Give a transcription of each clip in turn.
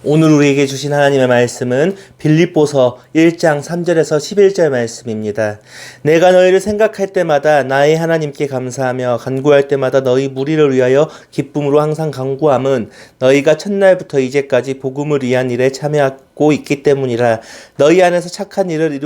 오늘 우리에게 주신 하나님의 말씀은 빌립보서 1장 3절에서 11절 말씀입니다. 내가 너희를 생각할 때마다 나의 하나님께 감사하며 간구할 때마다 너희 무리를 위하여 기쁨으로 항상 간구함은 너희가 첫날부터 이제까지 복음을 위한 일에 참여하고 있기 때문이라. 너희 안에서 착한 일을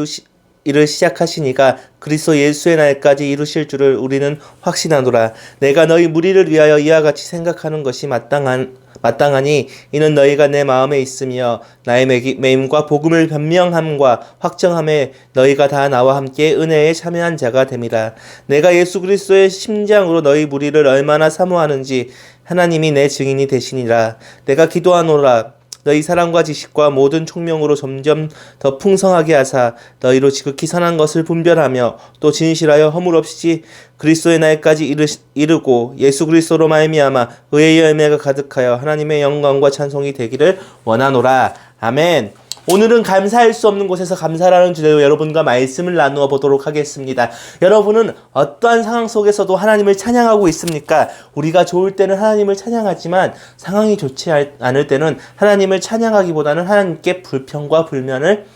시작하시니가 그리스도 예수의 날까지 이루실 줄을 우리는 확신하노라. 내가 너희 무리를 위하여 이와 같이 생각하는 것이 마땅하니 이는 너희가 내 마음에 있으며 나의 매임과 복음을 변명함과 확정함에 너희가 다 나와 함께 은혜에 참여한 자가 됨이라. 내가 예수 그리스도의 심장으로 너희 무리를 얼마나 사모하는지 하나님이 내 증인이 되시니라. 내가 기도하노라. 너희 사랑과 지식과 모든 총명으로 점점 더 풍성하게 하사 너희로 지극히 선한 것을 분별하며 또 진실하여 허물 없이 그리스도의 날까지 이르고 예수 그리스도로 말미암아 의의 열매가 가득하여 하나님의 영광과 찬송이 되기를 원하노라. 아멘. 오늘은 감사할 수 없는 곳에서 감사라는 주제로 여러분과 말씀을 나누어 보도록 하겠습니다. 여러분은 어떠한 상황 속에서도 하나님을 찬양하고 있습니까? 우리가 좋을 때는 하나님을 찬양하지만 상황이 좋지 않을 때는 하나님을 찬양하기보다는 하나님께 불평과 불만을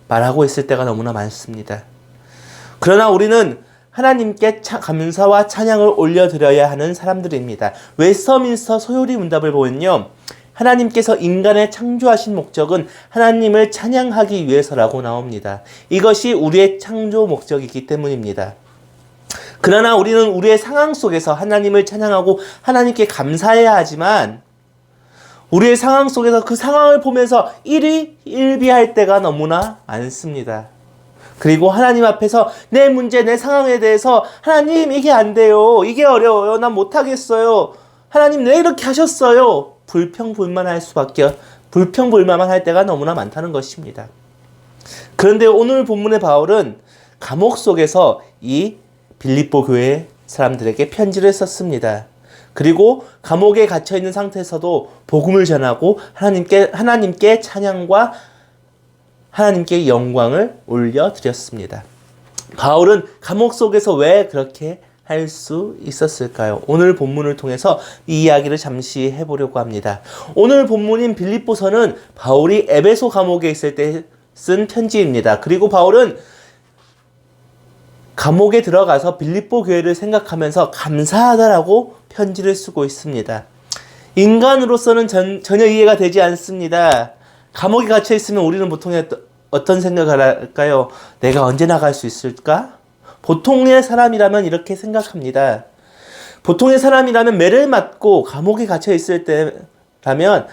말하고 있을 때가 너무나 많습니다. 그러나 우리는 하나님께 감사와 찬양을 올려드려야 하는 사람들입니다. 웨스터민스터 소요리 문답을 보면요, 하나님께서 인간을 창조하신 목적은 하나님을 찬양하기 위해서라고 나옵니다. 이것이 우리의 창조 목적이기 때문입니다. 그러나 우리는 우리의 상황 속에서 하나님을 찬양하고 하나님께 감사해야 하지만 우리의 상황 속에서 그 상황을 보면서 일희일비할 때가 너무나 많습니다. 그리고 하나님 앞에서 내 문제, 내 상황에 대해서 하나님 이게 안 돼요. 이게 어려워요. 난 못하겠어요. 하나님 왜 이렇게 하셨어요? 불평불만할 수밖에, 불평불만만 할 때가 너무나 많다는 것입니다. 그런데 오늘 본문의 바울은 감옥 속에서 이 빌립보 교회 사람들에게 편지를 썼습니다. 그리고 감옥에 갇혀 있는 상태에서도 복음을 전하고 하나님께 찬양과 하나님께 영광을 올려드렸습니다. 바울은 감옥 속에서 왜 그렇게 할 수 있었을까요? 오늘 본문을 통해서 이 이야기를 잠시 해보려고 합니다. 오늘 본문인 빌립보서는 바울이 에베소 감옥에 있을 때 쓴 편지입니다. 그리고 바울은 감옥에 들어가서 빌립보 교회를 생각하면서 감사하다라고 편지를 쓰고 있습니다. 인간으로서는 전혀 이해가 되지 않습니다. 감옥에 갇혀 있으면 우리는 보통 어떤 생각을 할까요? 내가 언제 나갈 수 있을까? 보통의 사람이라면 이렇게 생각합니다. 보통의 사람이라면 매를 맞고 감옥에 갇혀 있을 때라면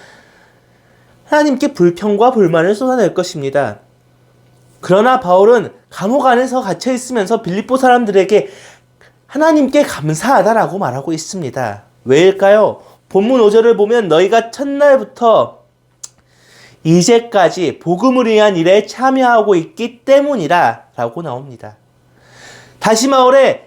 하나님께 불평과 불만을 쏟아낼 것입니다. 그러나 바울은 감옥 안에서 갇혀 있으면서 빌립보 사람들에게 하나님께 감사하다라고 말하고 있습니다. 왜일까요? 본문 5절을 보면 너희가 첫날부터 이제까지 복음을 위한 일에 참여하고 있기 때문이라 라고 나옵니다. 다시 말해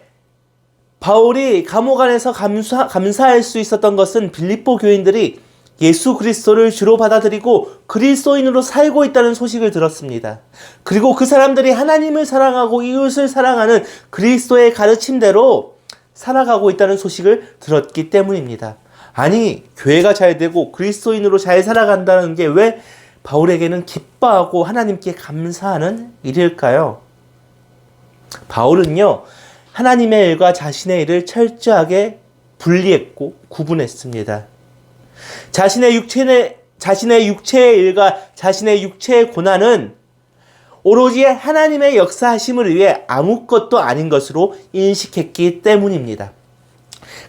바울이 감옥 안에서 감사할 수 있었던 것은 빌립보 교인들이 예수 그리스도를 주로 받아들이고 그리스도인으로 살고 있다는 소식을 들었습니다. 그리고 그 사람들이 하나님을 사랑하고 이웃을 사랑하는 그리스도의 가르침대로 살아가고 있다는 소식을 들었기 때문입니다. 아니, 교회가 잘 되고 그리스도인으로 잘 살아간다는 게 왜 바울에게는 기뻐하고 하나님께 감사하는 일일까요? 바울은요, 하나님의 일과 자신의 일을 철저하게 분리했고 구분했습니다. 자신의 육체의 일과 자신의 육체의 고난은 오로지 하나님의 역사하심을 위해 아무것도 아닌 것으로 인식했기 때문입니다.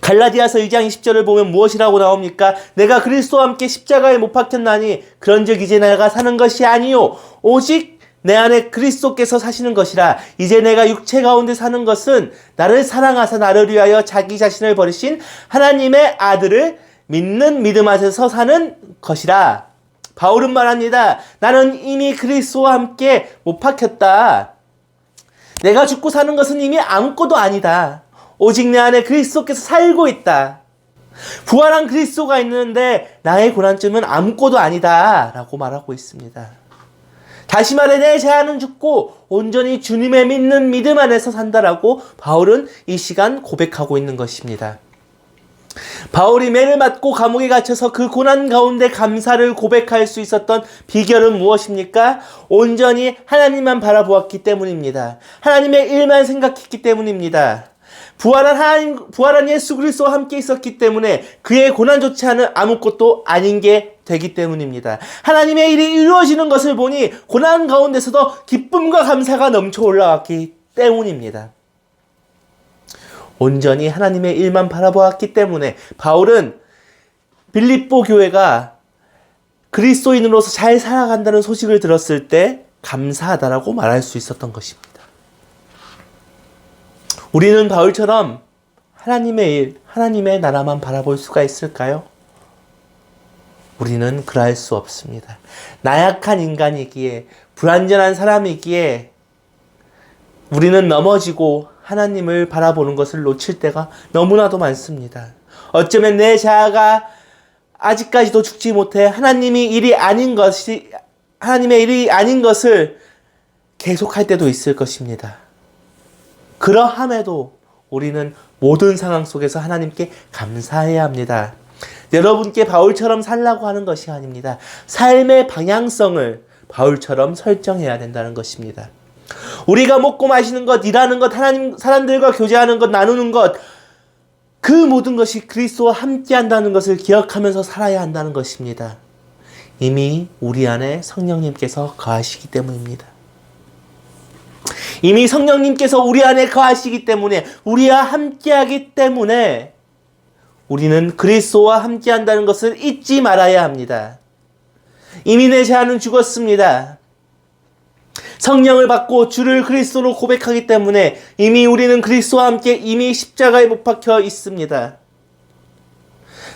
갈라디아서 2장 20절을 보면 무엇이라고 나옵니까? 내가 그리스도와 함께 십자가에 못 박혔나니 그런즉 이제 내가 사는 것이 아니요 오직 내 안에 그리스도께서 사시는 것이라. 이제 내가 육체 가운데 사는 것은 나를 사랑하사 나를 위하여 자기 자신을 버리신 하나님의 아들을 믿는 믿음 안에서 사는 것이라. 바울은 말합니다. 나는 이미 그리스도와 함께 못 박혔다. 내가 죽고 사는 것은 이미 아무것도 아니다. 오직 내 안에 그리스도께서 살고 있다. 부활한 그리스도가 있는데 나의 고난쯤은 아무것도 아니다 라고 말하고 있습니다. 다시 말해 내 죄는 죽고 온전히 주님의 믿는 믿음 안에서 산다라고 바울은 이 시간 고백하고 있는 것입니다. 바울이 매를 맞고 감옥에 갇혀서 그 고난 가운데 감사를 고백할 수 있었던 비결은 무엇입니까? 온전히 하나님만 바라보았기 때문입니다. 하나님의 일만 생각했기 때문입니다. 부활한 예수 그리스도와 함께 있었기 때문에 그의 고난조차는 아무것도 아닌 게 되기 때문입니다. 하나님의 일이 이루어지는 것을 보니 고난 가운데서도 기쁨과 감사가 넘쳐 올라왔기 때문입니다. 온전히 하나님의 일만 바라보았기 때문에 바울은 빌립보 교회가 그리스도인으로서 잘 살아간다는 소식을 들었을 때 감사하다라고 말할 수 있었던 것입니다. 우리는 바울처럼 하나님의 일, 하나님의 나라만 바라볼 수가 있을까요? 우리는 그럴 수 없습니다. 나약한 인간이기에, 불완전한 사람이기에 우리는 넘어지고 하나님을 바라보는 것을 놓칠 때가 너무나도 많습니다. 어쩌면 내 자아가 아직까지도 죽지 못해 하나님의 일이 아닌 것을 계속할 때도 있을 것입니다. 그러함에도 우리는 모든 상황 속에서 하나님께 감사해야 합니다. 여러분께 바울처럼 살라고 하는 것이 아닙니다. 삶의 방향성을 바울처럼 설정해야 된다는 것입니다. 우리가 먹고 마시는 것, 일하는 것, 하나님 사람들과 교제하는 것, 나누는 것, 그 모든 것이 그리스도와 함께 한다는 것을 기억하면서 살아야 한다는 것입니다. 이미 우리 안에 성령님께서 거하시기 때문입니다. 이미 성령님께서 우리 안에 거하시기 때문에, 우리와 함께하기 때문에 우리는 그리스도와 함께한다는 것을 잊지 말아야 합니다. 이미 내 자아는 죽었습니다. 성령을 받고 주를 그리스도로 고백하기 때문에 이미 우리는 그리스도와 함께 이미 십자가에 못 박혀 있습니다.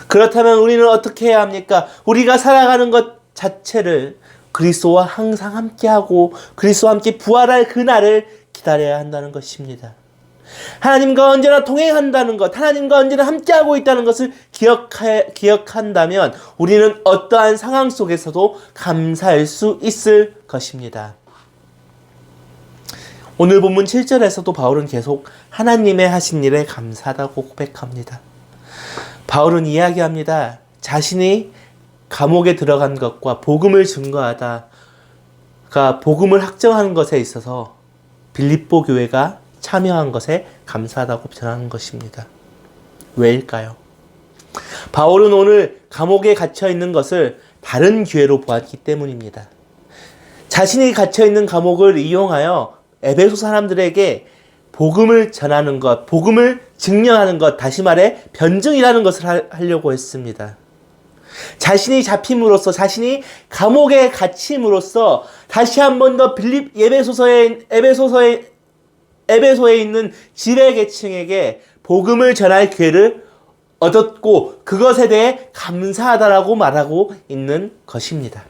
그렇다면 우리는 어떻게 해야 합니까? 우리가 살아가는 것 자체를 그리스도와 항상 함께하고 그리스도와 함께 부활할 그날을 기다려야 한다는 것입니다. 하나님과 언제나 동행한다는 것, 하나님과 언제나 함께하고 있다는 것을 기억한다면 우리는 어떠한 상황 속에서도 감사할 수 있을 것입니다. 오늘 본문 7절에서도 바울은 계속 하나님의 하신 일에 감사하다고 고백합니다. 바울은 이야기합니다. 자신이 감옥에 들어간 것과 복음을 증거하다가 복음을 확정하는 것에 있어서 빌립보 교회가 참여한 것에 감사하다고 전하는 것입니다. 왜일까요? 바울은 오늘 감옥에 갇혀 있는 것을 다른 기회로 보았기 때문입니다. 자신이 갇혀 있는 감옥을 이용하여 에베소 사람들에게 복음을 전하는 것, 복음을 증명하는 것, 다시 말해 변증이라는 것을 하려고 했습니다. 자신이 잡힘으로써, 자신이 감옥에 갇힘으로써 다시 한 번 더 에베소에 있는 지배계층에게 복음을 전할 기회를 얻었고 그것에 대해 감사하다라고 말하고 있는 것입니다.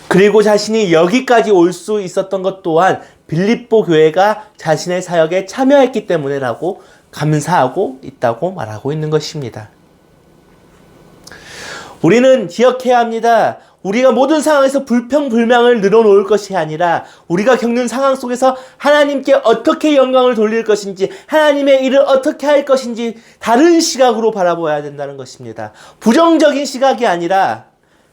그리고 자신이 여기까지 올 수 있었던 것 또한 빌립보 교회가 자신의 사역에 참여했기 때문이라고 감사하고 있다고 말하고 있는 것입니다. 우리는 기억해야 합니다. 우리가 모든 상황에서 불평불만을 늘어놓을 것이 아니라 우리가 겪는 상황 속에서 하나님께 어떻게 영광을 돌릴 것인지, 하나님의 일을 어떻게 할 것인지 다른 시각으로 바라봐야 된다는 것입니다. 부정적인 시각이 아니라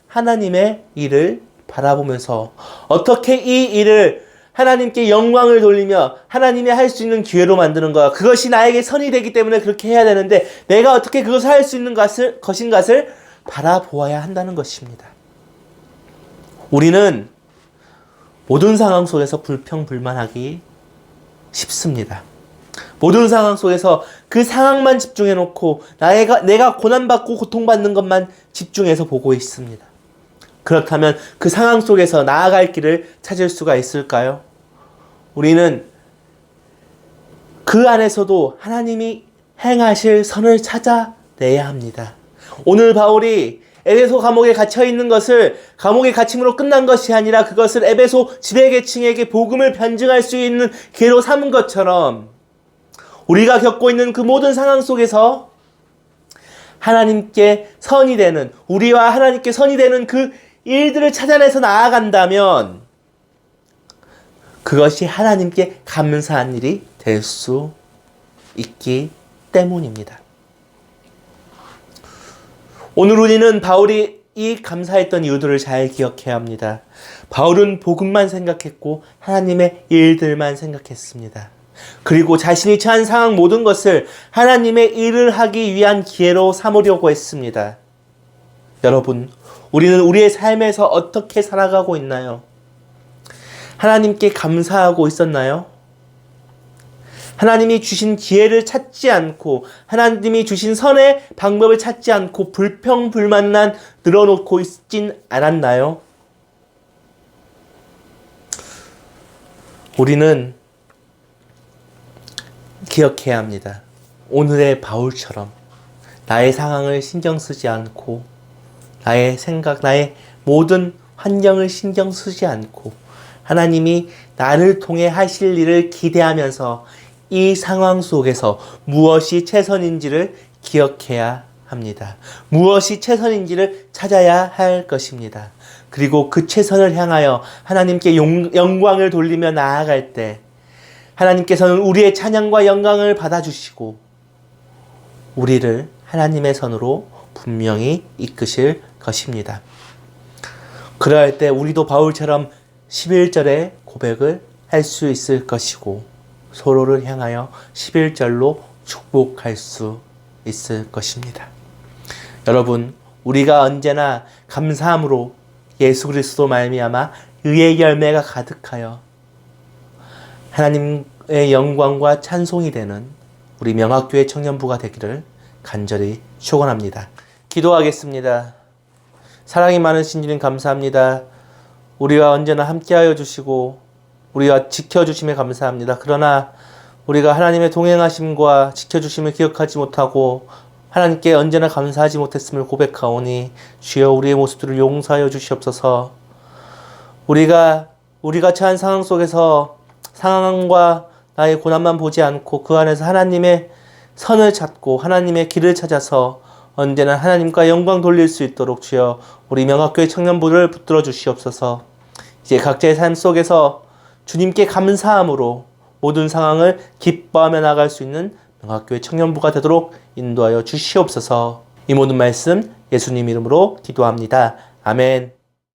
하나님의 일을 바라보면서 어떻게 이 일을 하나님께 영광을 돌리며 하나님이 할 수 있는 기회로 만드는 것, 그것이 나에게 선이 되기 때문에 그렇게 해야 되는데 내가 어떻게 그것을 할 수 있는 것을 바라보아야 한다는 것입니다. 우리는 모든 상황 속에서 불평불만하기 쉽습니다. 모든 상황 속에서 그 상황만 집중해놓고 내가 고난받고 고통받는 것만 집중해서 보고 있습니다. 그렇다면 그 상황 속에서 나아갈 길을 찾을 수가 있을까요? 우리는 그 안에서도 하나님이 행하실 선을 찾아내야 합니다. 오늘 바울이 에베소 감옥에 갇혀 있는 것을 감옥의 갇힘으로 끝난 것이 아니라 그것을 에베소 지배계층에게 복음을 변증할 수 있는 기회로 삼은 것처럼 우리가 겪고 있는 그 모든 상황 속에서 하나님께 선이 되는, 우리와 하나님께 선이 되는 그 일들을 찾아내서 나아간다면 그것이 하나님께 감사한 일이 될 수 있기 때문입니다. 오늘 우리는 바울이 이 감사했던 이유들을 잘 기억해야 합니다. 바울은 복음만 생각했고 하나님의 일들만 생각했습니다. 그리고 자신이 처한 상황 모든 것을 하나님의 일을 하기 위한 기회로 삼으려고 했습니다. 여러분, 우리는 우리의 삶에서 어떻게 살아가고 있나요? 하나님께 감사하고 있었나요? 하나님이 주신 기회를 찾지 않고 하나님이 주신 선의 방법을 찾지 않고 불평불만만 늘어놓고 있진 않았나요? 우리는 기억해야 합니다. 오늘의 바울처럼 나의 상황을 신경 쓰지 않고 나의 생각, 나의 모든 환경을 신경 쓰지 않고 하나님이 나를 통해 하실 일을 기대하면서 이 상황 속에서 무엇이 최선인지를 기억해야 합니다. 무엇이 최선인지를 찾아야 할 것입니다. 그리고 그 최선을 향하여 하나님께 영광을 돌리며 나아갈 때 하나님께서는 우리의 찬양과 영광을 받아주시고 우리를 하나님의 선으로 분명히 이끄실 것입니다. 그럴 때 우리도 바울처럼 11절의 고백을 할 수 있을 것이고 서로를 향하여 11절로 축복할 수 있을 것입니다. 여러분, 우리가 언제나 감사함으로 예수 그리스도 말미암아 의의 열매가 가득하여 하나님의 영광과 찬송이 되는 우리 명학교회 청년부가 되기를 간절히 축원합니다. 기도하겠습니다. 사랑이 많으신 주님 감사합니다. 우리와 언제나 함께하여 주시고 우리와 지켜주심에 감사합니다. 그러나 우리가 하나님의 동행하심과 지켜주심을 기억하지 못하고 하나님께 언제나 감사하지 못했음을 고백하오니 주여 우리의 모습들을 용서하여 주시옵소서. 우리가 처한 상황 속에서 상황과 나의 고난만 보지 않고 그 안에서 하나님의 선을 찾고 하나님의 길을 찾아서 언제나 하나님과 영광 돌릴 수 있도록 주여 우리 명학교회 청년부를 붙들어 주시옵소서. 이제 각자의 삶 속에서 주님께 감사함으로 모든 상황을 기뻐하며 나아갈 수 있는 명학교회 청년부가 되도록 인도하여 주시옵소서. 이 모든 말씀 예수님 이름으로 기도합니다. 아멘.